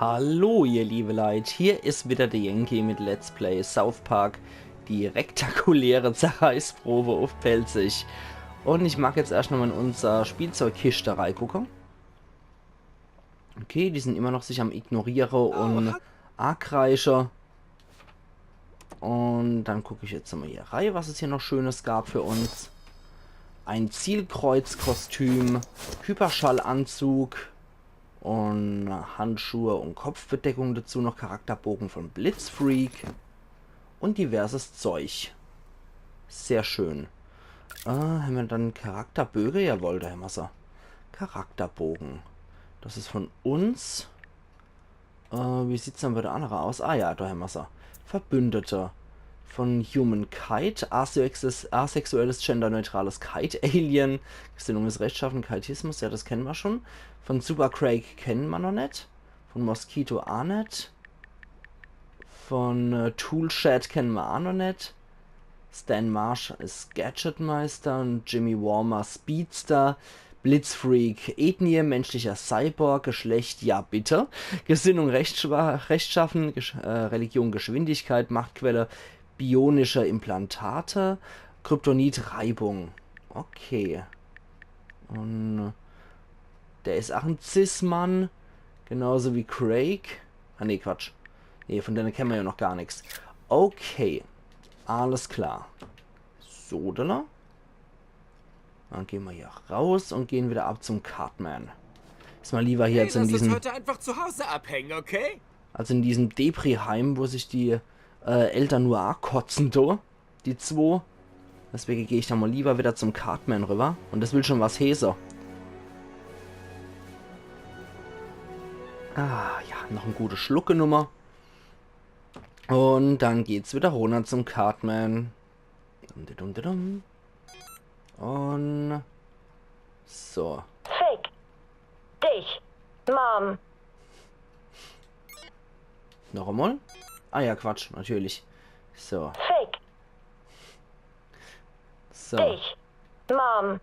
Hallo ihr liebe Leute, hier ist wieder der Yankee mit Let's Play South Park, die rektakuläre Zerreißprobe auf Pelzig. Und ich mag jetzt erst nochmal in unser Spielzeugkiste reingucken. Okay, die sind immer noch sich am Ignorieren und Argreicher. Und dann gucke ich jetzt mal hier rein, was es hier noch Schönes gab für uns. Ein Zielkreuzkostüm, Hyperschallanzug. Und Handschuhe und Kopfbedeckung dazu, noch Charakterbogen von Blitzfreak und diverses Zeug. Sehr schön. Haben wir dann Charakterbögen? Jawohl, da haben wir sie. Charakterbogen. Das ist von uns. Wie sieht es dann bei der anderen aus? Ah ja, da haben wir sie. Verbündete. Von Humankind, asexuelles, genderneutrales Kite-Alien, Gesinnung ist rechtschaffen, Kitismus, ja, das kennen wir schon. Von Super Craig kennen wir noch nicht. Von Mosquito auch nicht. Von Toolshed kennen wir auch noch nicht. Stan Marsh ist Gadgetmeister, Jimmy Warmer Speedster, Blitzfreak, Ethnie, menschlicher Cyborg, Geschlecht, ja bitte. Gesinnung rechtschaffen, Religion Geschwindigkeit, Machtquelle, bionische Implantate, Kryptonit, Reibung. Okay. Und der ist auch ein Cis-Mann. Genauso wie Craig. Ah ne, Quatsch. Ne, von denen kennen wir ja noch gar nichts. Okay. Alles klar. So, Dann gehen wir hier raus und gehen wieder ab zum Cartman. Ist mal lieber hier als in diesem... heute einfach zu Hause abhängen, okay? Also in diesem Depri-Heim, wo sich die Eltern nur kotzen, die zwei. Deswegen gehe ich da mal lieber wieder zum Cartman rüber. Und das will schon was Häser. Ah, ja, noch eine gute Schlucke-Nummer. Und dann geht's wieder runter zum Cartman. Und so. Fake. Dich. Mom. Noch einmal? Ah ja, Quatsch, natürlich. So. Fake. So. Dich. Mom.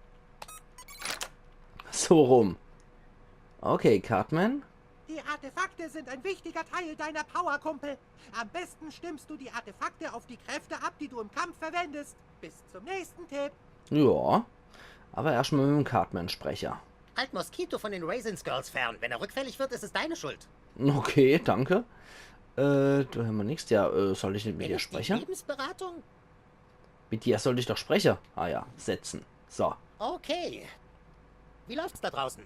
So rum. Okay, Cartman. Die Artefakte sind ein wichtiger Teil deiner Power, Kumpel. Am besten stimmst du die Artefakte auf die Kräfte ab, die du im Kampf verwendest. Bis zum nächsten Tipp. Ja. Aber erstmal mit dem Cartman-Sprecher. Halt Mosquito von den Raisins Girls fern. Wenn er rückfällig wird, ist es deine Schuld. Okay, danke. Da haben wir nichts. Ja, soll ich nicht mit dir sprechen? Lebensberatung? Mit dir sollte ich doch sprechen. Ah ja, setzen. So. Okay. Wie läuft's da draußen?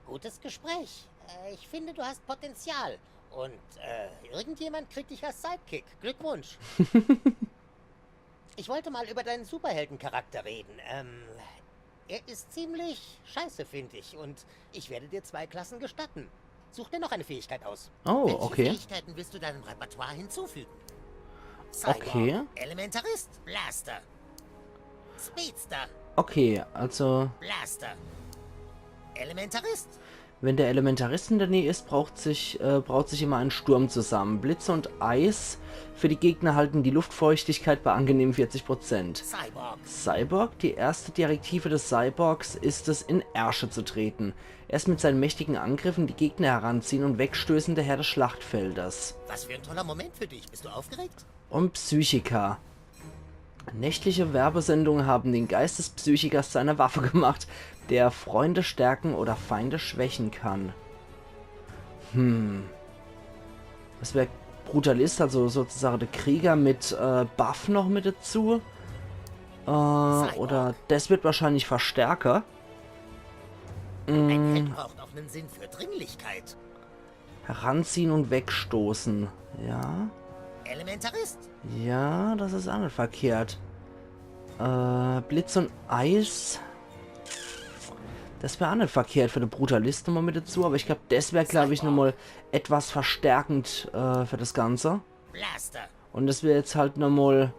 Gutes Gespräch. Ich finde, du hast Potenzial. Und irgendjemand kriegt dich als Sidekick. Glückwunsch. Ich wollte mal über deinen Superheldencharakter reden. Er ist ziemlich scheiße, finde ich. Und ich werde dir 2 Klassen gestatten. Such dir noch eine Fähigkeit aus. Oh, Welche okay. Fähigkeiten willst du deinem Repertoire hinzufügen? Cyborg, Okay. Elementarist, Blaster. Speedster, Okay, also... Blaster. Elementarist. Wenn der Elementarist in der Nähe ist, braut sich immer ein Sturm zusammen. Blitze und Eis für die Gegner halten die Luftfeuchtigkeit bei angenehmen 40%. Cyborg. Cyborg, die erste Direktive des Cyborgs ist es, in Ärsche zu treten. Erst mit seinen mächtigen Angriffen die Gegner heranziehen und wegstößen der Herr des Schlachtfeldes. Was für ein toller Moment für dich. Bist du aufgeregt? Und Psychiker. Nächtliche Werbesendungen haben den Geist des Psychikers zu einer Waffe gemacht, der Freunde stärken oder Feinde schwächen kann. Das wäre Brutalist, also sozusagen der Krieger mit Buff noch mit dazu. Oder das wird wahrscheinlich Verstärker. Ein Held braucht auch einen Sinn für Dringlichkeit. Heranziehen und wegstoßen. Ja. Elementarist. Ja, das ist auch nicht verkehrt. Blitz und Eis. Das wäre auch nicht verkehrt für den Brutalist nochmal mit dazu, aber ich glaube, das wäre, glaube ich, nochmal etwas verstärkend für das Ganze. Blaster. Und das wäre jetzt halt nochmal...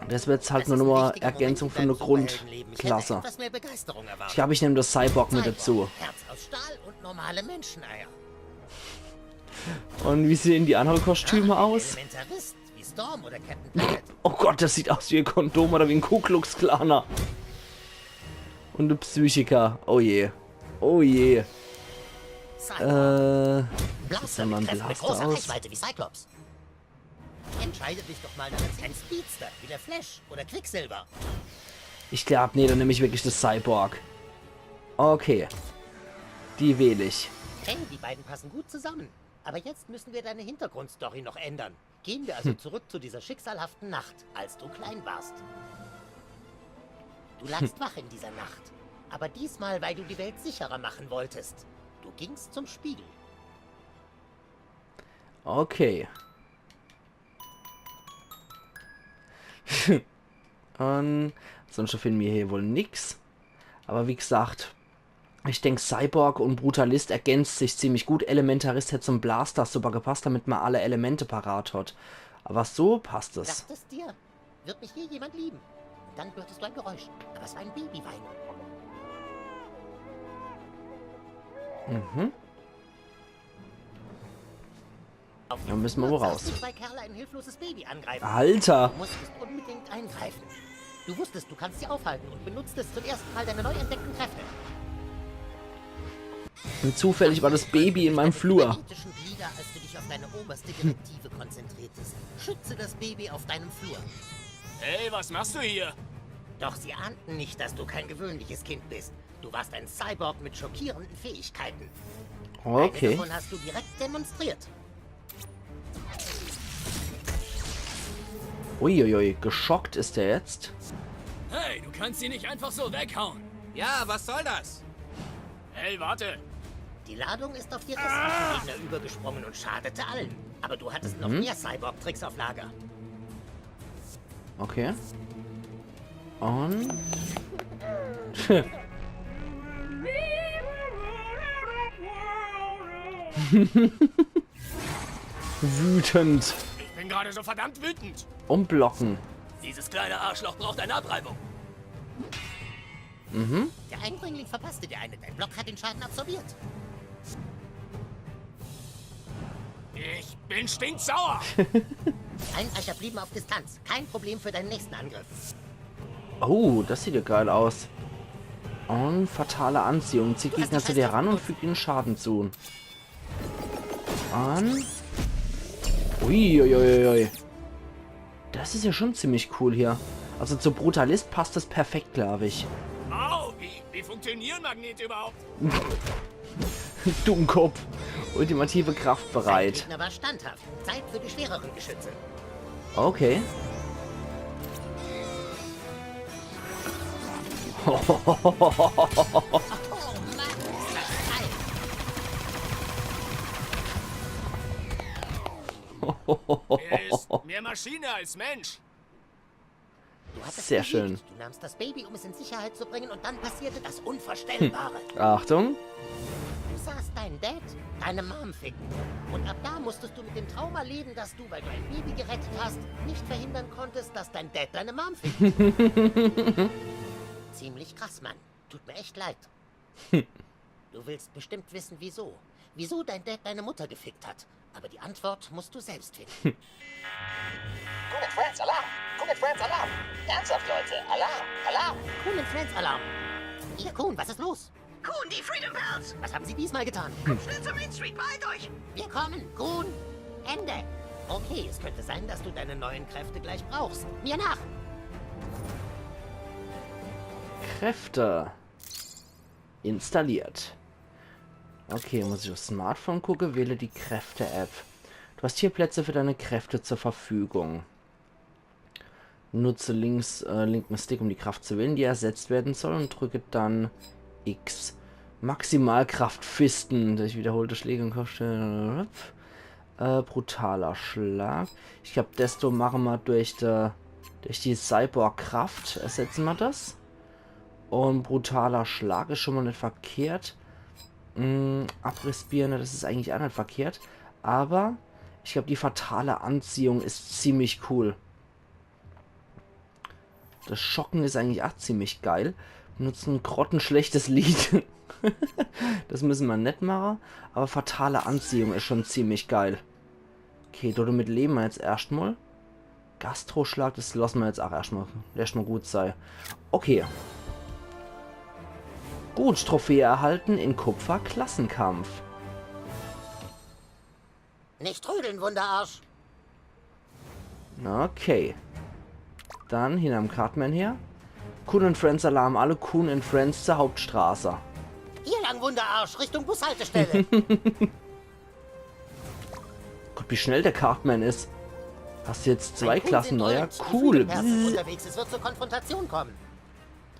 Das wäre jetzt halt nur nochmal Ergänzung für eine Grundklasse. Ich glaube, ich nehme das Cyborg mit dazu. Herz aus Stahl und normale Menscheneier. Und wie sehen die anderen Kostüme aus? Elementarist, wie Storm oder Captain Planet. Oh Gott, das sieht aus wie ein Kondom oder wie ein Ku Klux Klaner. Und ein Psychiker. Oh je. Oh je. Cyborg. Blaster mit man Kräften mit Blaster großer aus. Reichweite wie Cyclops. Entscheide dich doch mal dann als ein Speedster, wie der Flash oder Quicksilver. Ich glaube, nee, dann nehme ich wirklich das Cyborg. Okay. Die wähle ich. Hey, die beiden passen gut zusammen. Aber jetzt müssen wir deine Hintergrundstory noch ändern. Gehen wir also zurück zu dieser schicksalhaften Nacht, als du klein warst. Du lagst wach in dieser Nacht. Aber diesmal, weil du die Welt sicherer machen wolltest. Du gingst zum Spiegel. Okay. Und sonst finden wir hier wohl nix. Aber wie gesagt, ich denke, Cyborg und Brutalist ergänzt sich ziemlich gut. Elementarist hätte zum Blaster super gepasst, damit man alle Elemente parat hat. Aber so passt es. Dachtest dir, wird mich hier jemand lieben? Und dann hörtest du ein Geräusch. Aber es war ein Babywein. Mhm. Dann müssen wir wohl raus. Die zwei Kerle ein hilfloses Baby angreifen. Alter! Du musstest unbedingt eingreifen. Du wusstest, du kannst sie aufhalten und benutztest zum ersten Mal deine neu entdeckten Kräfte. Und zufällig war das Baby in meinem Flur. Ethischen Glieder, als du dich auf deine oberste Direktive konzentriertest. Schütze das Baby auf deinem Flur. Hey, was machst du hier? Doch sie ahnten nicht, dass du kein gewöhnliches Kind bist. Du warst ein Cyborg mit schockierenden Fähigkeiten. Eine Okay. davon hast du direkt demonstriert. Uiuiui, geschockt ist er jetzt. Hey, du kannst sie nicht einfach so weghauen. Ja, was soll das? Hey, warte. Die Ladung ist auf die restlichen Gegner übergesprungen und schadete allen. Aber du hattest noch mehr Cyborg-Tricks auf Lager. Okay. Und... Wütend. Ich bin gerade so verdammt wütend. Und blocken. Dieses kleine Arschloch braucht eine Abreibung. Der Eindringling verpasste dir eine. Dein Block hat den Schaden absorbiert. Ich bin stinksauer. Einbrecher blieben auf Distanz. Kein Problem für deinen nächsten Angriff. Oh, das sieht ja geil aus. Und fatale Anziehung. Zieht Gegner zu dir ran und fügt ihnen Schaden zu. Und... Uiuiuiui. Das ist ja schon ziemlich cool hier. Also zu Brutalist passt das perfekt, glaube ich. Au, wie funktionieren Magnete überhaupt? Dummkopf. Ultimative Kraft Dein bereit. Gegner war standhaft. Zeit für die schwereren Geschütze. Okay. Oh Mann, ist das geil. Er ist mehr Maschine als Mensch. Du hattest Sehr besiegt. schön. Du nahmst das Baby, um es in Sicherheit zu bringen, und dann passierte das Unvorstellbare. Achtung. Du sahst deinen Dad, deine Mom ficken. Und ab da musstest du mit dem Trauma leben, dass du, weil du ein Baby gerettet hast, nicht verhindern konntest, dass dein Dad deine Mom fickt. Ziemlich krass, Mann. Tut mir echt leid. Du willst bestimmt wissen, wieso. Wieso dein Dad deine Mutter gefickt hat. Aber die Antwort musst du selbst finden. Cool Friends, Alarm! Cool Friends, Alarm! Ernsthaft, Leute! Alarm! Alarm! Cool Friends Alarm. Ihr Kuhn, was ist los? Kuhn, die Freedom Bells! Was haben Sie diesmal getan? Schnell zur Main Street, beeilt euch! Wir kommen. Kuhn. Ende. Okay, es könnte sein, dass du deine neuen Kräfte gleich brauchst. Mir nach. Kräfte. Installiert. Okay, muss ich aufs Smartphone gucken, wähle die Kräfte-App. Du hast hier Plätze für deine Kräfte zur Verfügung. Nutze linken Stick, um die Kraft zu wählen, die ersetzt werden soll, und drücke dann X. Maximalkraft Fisten. Durch wiederholte Schläge und Kopfstellen. Brutaler Schlag. Ich glaube, desto machen wir durch die Cyborg-Kraft. Ersetzen wir das. Und brutaler Schlag ist schon mal nicht verkehrt. Abrissbirne, das ist eigentlich auch nicht verkehrt. Aber ich glaube, die fatale Anziehung ist ziemlich cool. Das Schocken ist eigentlich auch ziemlich geil. Benutzen ein grottenschlechtes Lied. Das müssen wir nicht machen. Aber fatale Anziehung ist schon ziemlich geil. Okay, damit leben wir jetzt erstmal. Gastroschlag, das lassen wir jetzt auch erstmal. Lässt mal gut sein. Okay. Gut, Trophäe erhalten in Kupfer Klassenkampf. Nicht trödeln, Wunderarsch. Okay. Dann hinterm Cartman her. Kuhn & Friends Alarm, alle Kuhn & Friends zur Hauptstraße. Hier lang, Wunderarsch, Richtung Bushaltestelle. Gott, wie schnell der Cartman ist. Hast du jetzt 2 Ein Kuhn Klassen sind neuer? und die Cool. Flügelperson unterwegs, es wird zur Konfrontation kommen.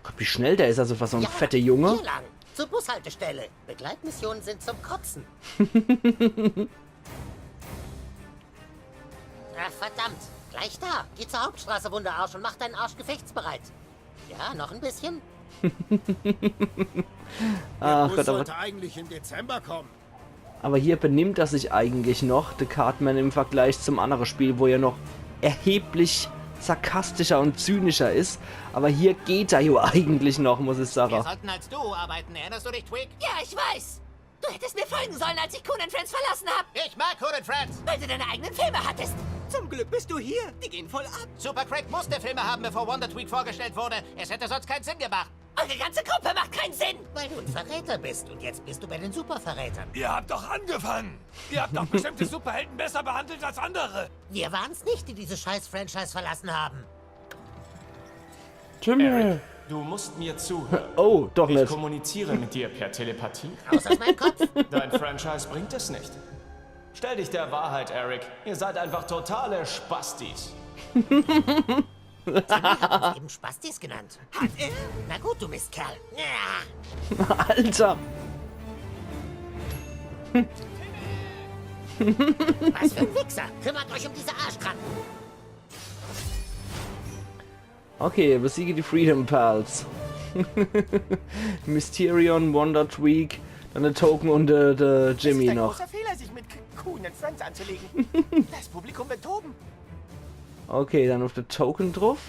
Gott, wie schnell der ist, also für so ein Ja, fetter Junge. Hier lang, zur Bushaltestelle. Begleitmissionen sind zum Kotzen. Ach, verdammt. Gleich da. Geh zur Hauptstraße, Wunderarsch, und mach deinen Arsch gefechtsbereit. Ja, noch ein bisschen? Ach Bus Gott, sollte eigentlich im Dezember kommen. aber hier benimmt er sich eigentlich noch, der Cartman, im Vergleich zum anderen Spiel, wo er noch erheblich sarkastischer und zynischer ist. Aber hier geht er ja eigentlich noch, muss ich Wir sagen. sollten als Duo arbeiten, erinnerst du dich, Twig? Ja, ich weiß. Du hättest mir folgen sollen, als ich Kuhn & Friends verlassen habe, Ich mag Cool & Friends. weil du deine eigenen Filme hattest. Zum Glück bist du hier. Die gehen voll ab. Super Craig musste Filme haben, bevor Wonder Tweak vorgestellt wurde. Es hätte sonst keinen Sinn gemacht. Eure ganze Gruppe macht keinen Sinn. Weil du ein Verräter bist und jetzt bist du bei den Superverrätern. Ihr habt doch angefangen. Ihr habt doch bestimmte Superhelden besser behandelt als andere. Wir waren's nicht, die diese scheiß Franchise verlassen haben. Jimmy. Du musst mir zuhören. Oh, doch Ich nicht. kommuniziere mit dir per Telepathie. Raus aus meinem Kopf. Dein Franchise bringt es nicht. Stell dich der Wahrheit, Eric. Ihr seid einfach totale Spastis. Hat uns eben Spastis genannt. Hat er? Na gut, du Mistkerl. Ja. Alter. Was für ein Wichser. Kümmert euch um diese Arschkranken. Okay, besiege die Freedom Pals. Mysterion, Wonder Tweak, dann der Token und der Jimmy Es ist ein noch. großer Fehler, sich mit Kuhn & Friends anzulegen. Das Publikum wird toben. Okay, dann auf der Token drauf.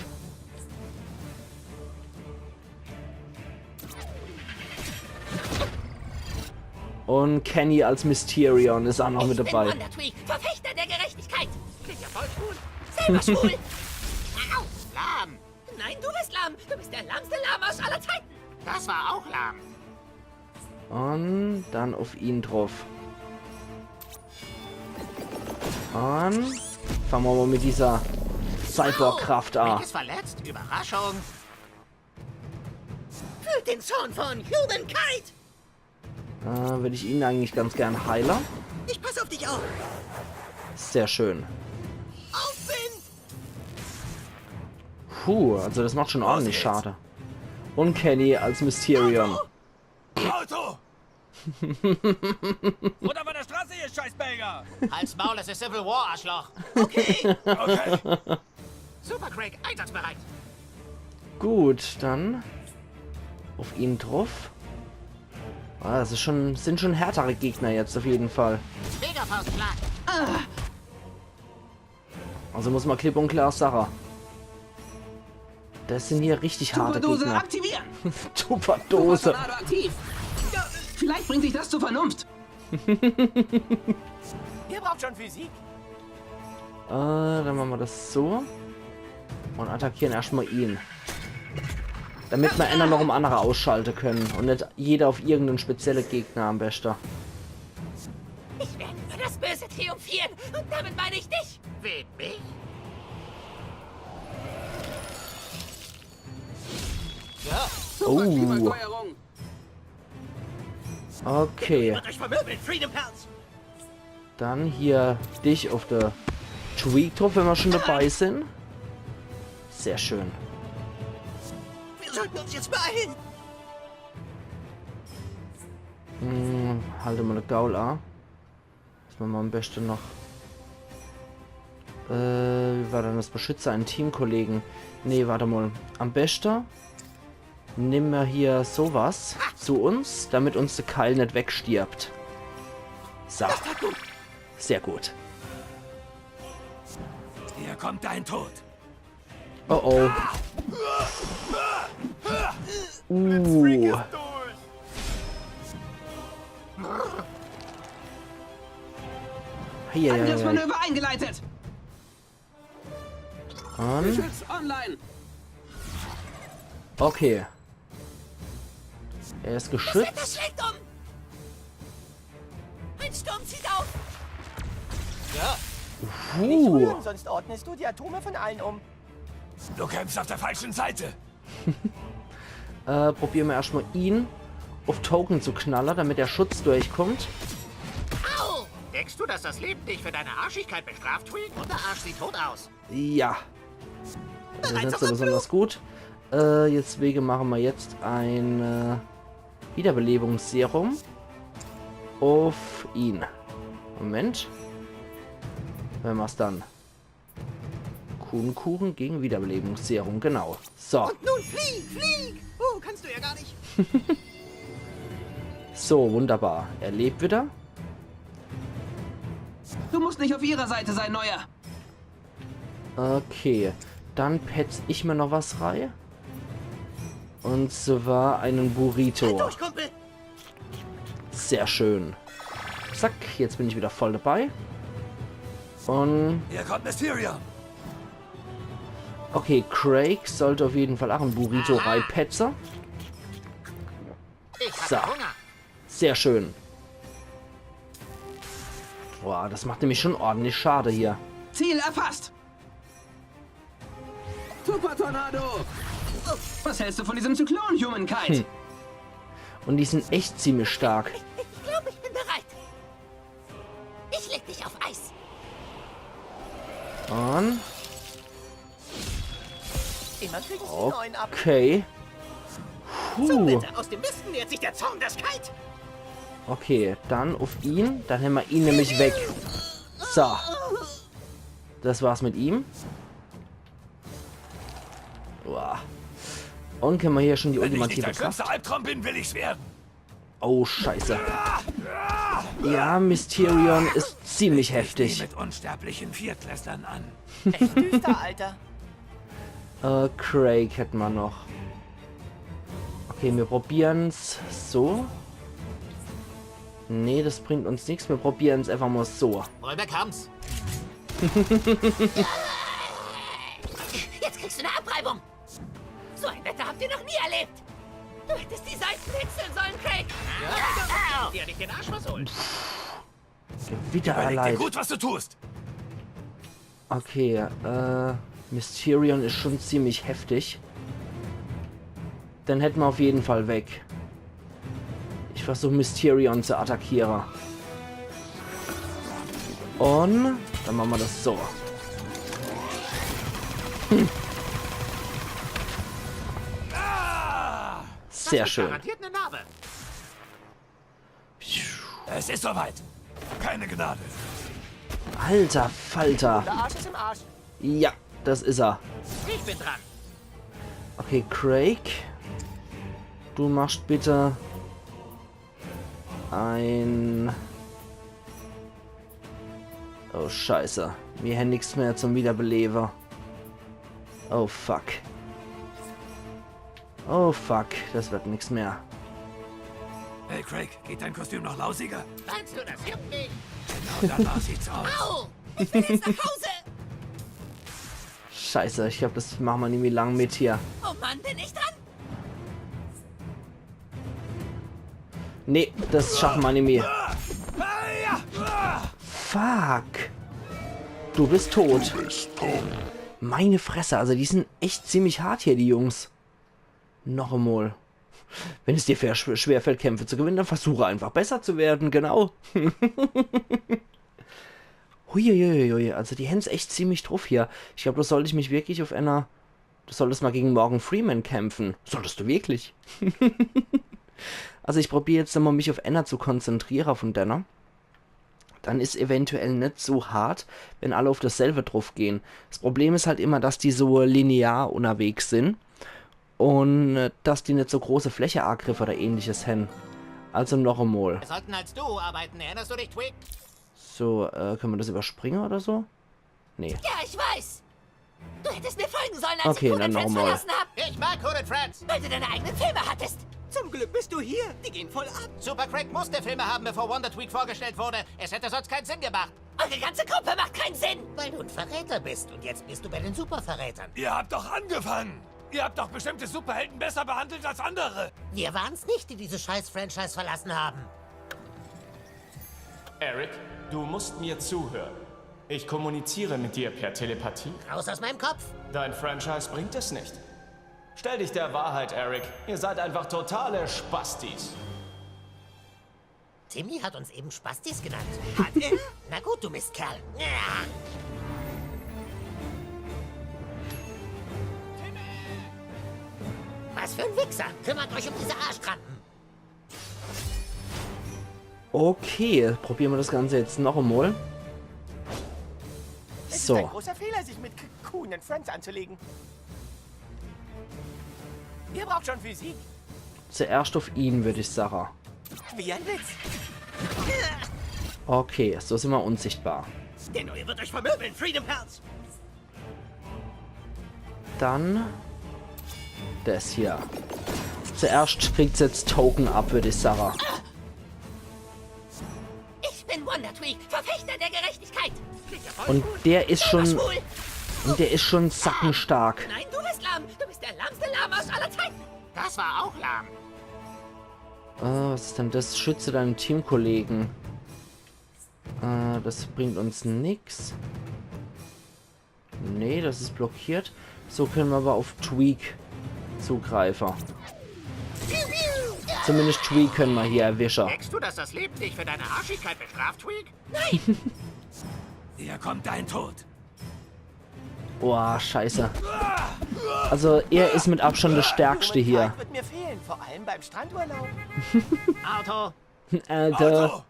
Und Kenny als Mysterion ist auch noch mit Ich bin dabei. Wonder Tweak, Verfechter der Gerechtigkeit. Klingt ja voll schwul. Selber schwul. Au, lahm. Nein, du bist lahm. Du bist der lahmste Lahmarsch aller Zeiten. Das war auch lahm. Und dann auf ihn drauf. Und fangen wir mal mit dieser Cyborg-Kraft Rick an. ist verletzt. Überraschung. Fühlt den Zorn von Humankind. Würde ich ihn eigentlich ganz gern heilen. Ich pass auf dich auf. Sehr schön. Aufwind. Puh, also das macht schon ordentlich Schade. Und Kenny als Mysterion. Auto! Runter von der Straße, ihr Scheißbelger! Halt's Maul, es ist Civil War, Arschloch. Okay. Okay. Super Craig, einsatzbereit. Gut, dann auf ihn drauf. Ah, das ist schon, sind schon härtere Gegner jetzt auf jeden Fall. Megafaustschlag. Also muss man klipp und klar sagen. Das sind hier richtig harte Gegner. aktivieren! Tupperdose. Tornado aktiv! Ja, vielleicht bringt sich das zur Vernunft. Ihr braucht schon Physik. Dann machen wir das so. Und attackieren erstmal ihn. Damit wir einer noch um andere ausschalten können. Und nicht jeder auf irgendeinen speziellen Gegner am besten. Ich werde über das Böse triumphieren. Und damit meine ich dich. Wie mich? Oh. Klimasteuerung. Okay. Wird euch vermöbeln, Freedom Pals. Dann hier dich auf der Tweak-Truppe, wenn wir schon dabei sind. Sehr schön. Wir sollten uns jetzt beeilen. Halte mal eine Gaul an. Das machen wir am besten noch. Wie war denn das? Beschützer einen Teamkollegen. Nee, warte mal. Am besten nehmen wir hier sowas zu uns, damit uns der Keil nicht wegstirbt. So. Sehr gut. Hier kommt dein Tod. Oh oh. Hier, Angriffsmanöver eingeleitet. Und Geschütz online. okay. Er ist Das geschützt. Wetter schlägt um. Ein Sturm zieht auf. Sonst ordnest du die Atome von allen um. Du kämpfst auf der falschen Seite. Probieren wir erstmal ihn auf Token zu knallen, damit der Schutz durchkommt. Au! Denkst du, dass das Leben dich für deine Arschigkeit bestraft, Tweak? Und der Arsch sieht tot aus. Ja. Das ist nicht so besonders gut. Deswegen machen wir jetzt ein Wiederbelebungsserum auf ihn. Moment. Wenn wir es dann. Kuchen gegen Wiederbelebungsserum, genau. So. Und nun flieg! Oh, kannst du ja gar nicht. So, wunderbar. Er lebt wieder. Du musst nicht auf ihrer Seite sein, Neuer. Okay. Dann petz ich mir noch was rein. Und zwar einen Burrito. Durch, Kumpel. Sehr schön. Zack, jetzt bin ich wieder voll dabei. Und Hier kommt Mysterion. okay, Craig sollte auf jeden Fall auch ein Burrito reinpetzen. Ich So. habe Hunger. Sehr schön. Boah, das macht nämlich schon ordentlich schade hier. Ziel erfasst. Super Tornado. Was hältst du von diesem Zyklon, Humankind? Und die sind echt ziemlich stark. Ich glaube, ich bin bereit. Ich leg dich auf Eis. Und Immer kriegen sie neuen ab. okay. Bitte, aus dem Misten nähert sich der Zorn des Kite. Okay, dann auf ihn. Dann haben wir ihn nämlich weg. So. Das war's mit ihm. Uah. Und können wir hier schon die Wenn ich nicht ultimative der Kraft. schlimmste Albtraum bin, will ich's werden. Oh, scheiße. Ja, Mysterion ist ziemlich Ich heftig. mit unsterblichen Viertklässlern an. Echt düster, Alter. Craig hätten wir noch. Okay, wir probieren's so. Nee, das bringt uns nichts. Wir probieren es einfach mal so. Rollback haben's. Jetzt kriegst du eine Abreibung. So ein Wetter habt ihr noch nie erlebt. Du hättest die Seiten wechseln sollen, Craig. Dir nicht den Arsch versohlt. Wieder Überleg dir allein. gut, was du tust. Okay, Mysterion ist schon ziemlich heftig. Dann hätten wir auf jeden Fall weg. Ich versuche Mysterion zu attackieren. Und dann machen wir das so. Sehr schön. Garantiert eine Narbe. Es ist soweit. Keine Gnade. Alter Falter. Der Arsch ist im Arsch. Ja, das ist er. Ich bin dran. Okay, Craig. Du machst bitte ein... Oh, scheiße. Wir haben nichts mehr zum Wiederbeleben. Oh, fuck. Oh, fuck. Das wird nichts mehr. Hey Craig, geht dein Kostüm noch lausiger? Meinst du, das juckt mich? Genau danach sieht's aus. Au! Ich will jetzt nach Hause. Scheiße, ich glaube, das machen wir nicht mehr lang mit hier. Oh Mann, bin ich dran? Nee, das schaffen wir nicht mehr. Fuck. Du bist tot. Meine Fresse, also die sind echt ziemlich hart hier, die Jungs. Noch einmal. Wenn es dir schwerfällt, Kämpfe zu gewinnen, dann versuche einfach besser zu werden, genau. Huiuiuiui, also die Hens echt ziemlich drauf hier. Ich glaube, da sollte ich mich wirklich auf einer... Du solltest mal gegen Morgan Freeman kämpfen. Solltest du wirklich? Also ich probiere jetzt mal, mich auf Anna zu konzentrieren von Denner. Dann ist eventuell nicht so hart, wenn alle auf dasselbe drauf gehen. Das Problem ist halt immer, dass die so linear unterwegs sind. Und dass die nicht so große Fläche-Angriffe oder ähnliches haben. Also noch einmal. Wir sollten als Duo arbeiten. Erinnerst du dich, Twig? So, können wir das überspringen oder so? Nee. Ja, ich weiß. Du hättest mir folgen sollen, als Okay, ich dann Conan Friends nochmal. verlassen hab. Ich mag Conan Friends. Weil du deine eigenen Filme hattest. Zum Glück bist du hier. Die gehen voll ab. Super Craig musste Filme haben, bevor Wonder Tweak vorgestellt wurde. Es hätte sonst keinen Sinn gemacht. Eure ganze Gruppe macht keinen Sinn. Weil du ein Verräter bist und jetzt bist du bei den Superverrätern. Ihr habt doch angefangen. Ihr habt doch bestimmte Superhelden besser behandelt als andere. Wir waren's nicht, die diese Scheiß-Franchise verlassen haben. Eric, du musst mir zuhören. Ich kommuniziere mit dir per Telepathie. Raus aus meinem Kopf. Dein Franchise bringt es nicht. Stell dich der Wahrheit, Eric. Ihr seid einfach totale Spastis. Timmy hat uns eben Spastis genannt. Hat er? Na gut, du Mistkerl. Ja. Was für ein Wichser. Kümmert euch um diese Arschkrampen. Okay, probieren wir das Ganze jetzt noch einmal. Es ist So. ein großer Fehler, sich mit Cocoon and Friends anzulegen. Ihr braucht schon Physik. Zuerst auf ihn, würde ich sagen. Wie ein Witz. Okay, so sind wir unsichtbar. Der Neue wird euch vermöbeln, Freedom Pals. Dann das hier. Zuerst kriegt jetzt Token ab, würde ich sagen. Ich bin Wonder Tweak, Verfechter der Gerechtigkeit. Und der ist schon... Schwul. Und der ist schon sackenstark. Nein, du bist lahm. Du bist der lahmste Lamaus aller Zeiten. Das war auch lahm. Was ist denn das? Schütze deinen Teamkollegen. Das bringt uns nix. Nee, das ist blockiert. So können wir aber auf Tweak zugreifen. Zumindest Tweak können wir hier erwischen. Denkst du, dass das Leben dich für deine Arschigkeit bestraft, Tweak? Hier kommt dein Tod. Boah, scheiße. Also, er ist mit Abstand der Stärkste hier. Wird mir fehlen, vor allem beim Strandurlaub. Auto. Alter. Auto.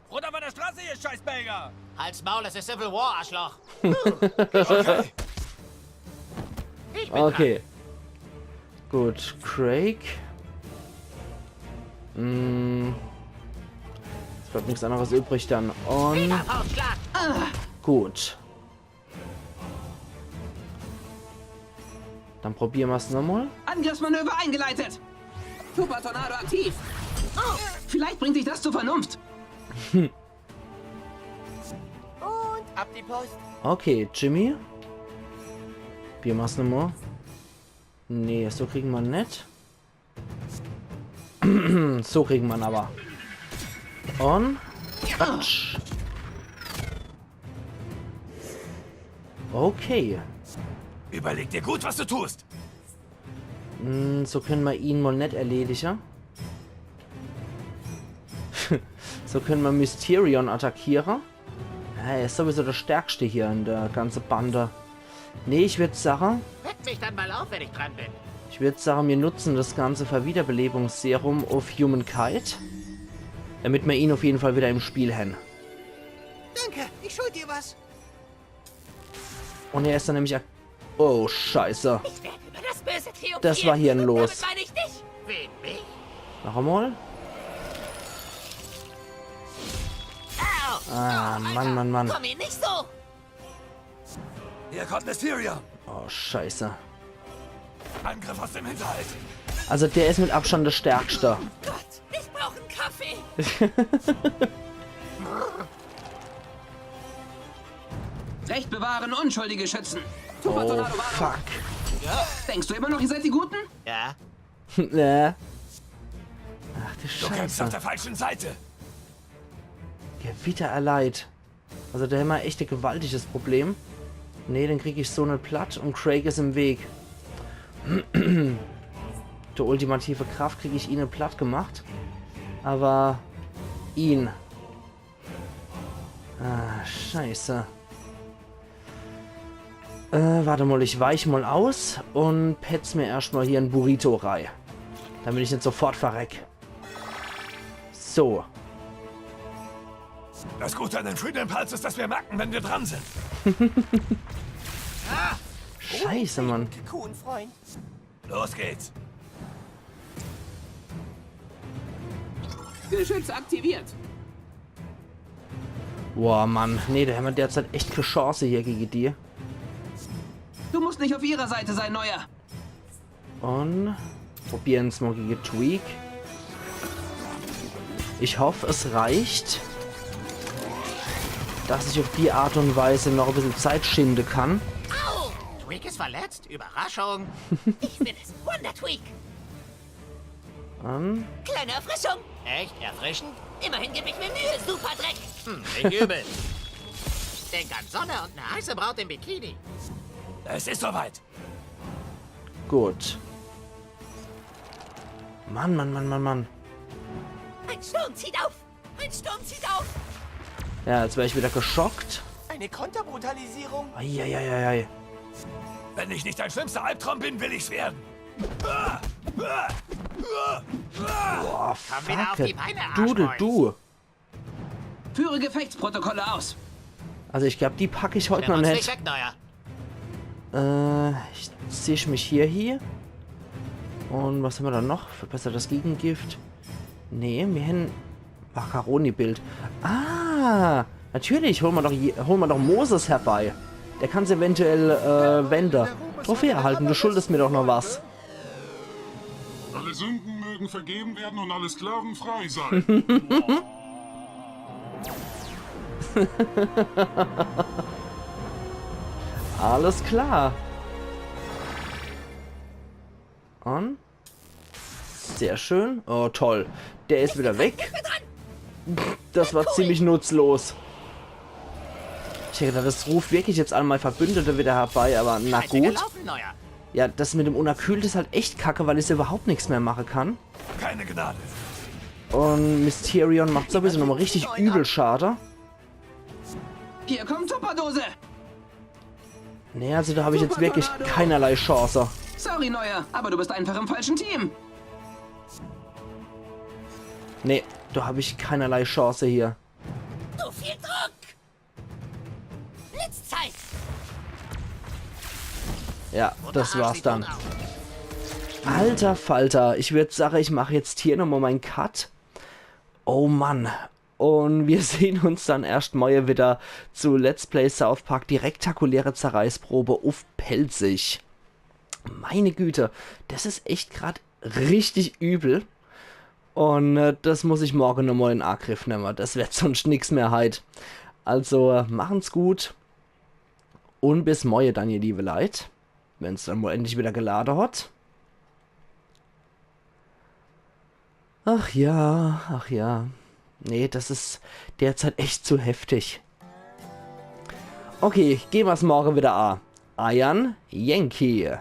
Runter von der Straße, ihr Scheißbelger. Halt's Maul, es ist Civil War, Arschloch. Okay. Ich bin Okay. Gut, Craig. Es bleibt nichts anderes übrig dann. Und Faustschlag. gut. Dann probieren wir es nochmal. Angriffsmanöver eingeleitet. Super Tornado aktiv. Vielleicht bringt dich das zur Vernunft. Und ab die Post. Okay, Jimmy. Probieren wir es nochmal. Nee, so kriegen wir nicht. So kriegen wir ihn aber. Und Quatsch. Okay. Überleg dir gut, was du tust. So können wir ihn mal nicht erledigen. So können wir Mysterion attackieren. Ja, er ist sowieso der Stärkste hier in der ganzen Bande. Nee, ich würde sagen... Weckt sich dann mal auf, wenn ich dran bin. Ich würde sagen, wir nutzen das ganze Verwiederbelebungsserum auf Humankind. Damit wir ihn auf jeden Fall wieder im Spiel haben. Danke, ich schuld dir was. Und er ist dann nämlich... Oh, scheiße. Ich werde über das böse triumphieren. Das war hier los. Damit meine ich dich. Wen, mich? Noch einmal. Au. Ah, Mann, Mann, Mann. Komm ihn nicht so. Hier kommt Mysterion. Oh, scheiße. Angriff aus dem Hinterhalt. Also der ist mit Abstand der Stärkste. Gott, ich brauche einen Kaffee. Recht bewahren, Unschuldige schützen. Super Oh, Tornado Warnung. fuck. Denkst du immer noch, ihr seid die Guten? Ja. Ach du Du kämpfst auf Scheiße. der falschen Seite. Gewitter erleid. Also da haben wir echt ein gewaltiges Problem. Nee, dann kriege ich so eine platt und Craig ist im Weg. Die ultimative Kraft kriege ich ihn platt gemacht. Aber ihn. Ah, scheiße. Warte mal, ich weiche mal aus und petz mir erstmal hier ein Burrito rein. Damit ich nicht sofort verreck. So. Das Gute an den Freedom Pals ist, dass wir merken, wenn wir dran sind. Scheiße, Mann. Cocoon, Freund. Los geht's. Geschütz aktiviert. Boah, Mann. Nee, da haben wir derzeit echt keine Chance hier gegen die. Du musst nicht auf ihrer Seite sein, Neuer. Und probieren es mal gegen Tweak. Ich hoffe, es reicht. dass ich auf die Art und Weise noch ein bisschen Zeit schinden kann. Au! Tweak ist verletzt? Überraschung. Ich bin es, Wonder Tweak. Kleine Erfrischung. Echt? Erfrischend? Immerhin gebe ich mir Mühe, super Dreck. Nicht übel. Denk an Sonne und eine heiße Braut im Bikini. Es ist soweit. Gut. Mann, Mann, Mann, Mann, Mann. Ein Sturm zieht auf. Ein Sturm zieht auf. Ja, jetzt wäre ich wieder geschockt. Eine Konterbrutalisierung? Eieieiei. Wenn ich nicht dein schlimmster Albtraum bin, will ich's werden. Boah, Komm wieder auf die fuck. Beine, Dudel, Arschmäus. du. Führe Gefechtsprotokolle aus. Also ich glaube, die packe ich heute Nimm noch uns nicht. nicht weg, Neuer. Ich ziehe mich hier. Und was haben wir da noch? Verbessert das Gegengift. Nee, wir haben Macaroni-Bild. Ah, natürlich. Holen wir doch Moses herbei. Der kann es eventuell Wender. Trophäe erhalten. Du schuldest mir doch noch was. Alle Sünden mögen vergeben werden und alle Sklaven frei sein. Alles klar. Und? Sehr schön. Oh, toll. Der ist wieder weg. Das war ziemlich nutzlos. Ich hätte gedacht, das ruft wirklich jetzt einmal Verbündete wieder herbei, aber na Scheiße gut. gelaufen, Neuer. Ja, das mit dem Unerkühlt ist halt echt kacke, weil ich überhaupt nichts mehr machen kann. Keine Gnade. Und Mysterion macht sowieso nochmal richtig übel Schade. Hier kommt Tupperdose. Nee, also da habe ich jetzt wirklich keinerlei Chance. Sorry, Neuer, aber du bist einfach im falschen Team. Nee, da habe ich keinerlei Chance hier. Zu viel Druck. Blitzzeit. Ja, das war's dann. Alter Falter, ich würde sagen, ich mache jetzt hier nochmal meinen Cut. Oh Mann. Und wir sehen uns dann erst morgen wieder zu Let's Play South Park. Die rektakuläre Zerreißprobe auf Pelzig. Meine Güte, das ist echt gerade richtig übel. Und das muss ich morgen nochmal in Angriff nehmen. Das wird sonst nichts mehr halt. Also machen's gut. Und bis morgen dann, ihr liebe Leute. Wenn es dann wohl endlich wieder geladen hat. Ach ja, ach ja. Nee, das ist derzeit echt zu heftig. Okay, gehen wir es morgen wieder an. Iron Yankee.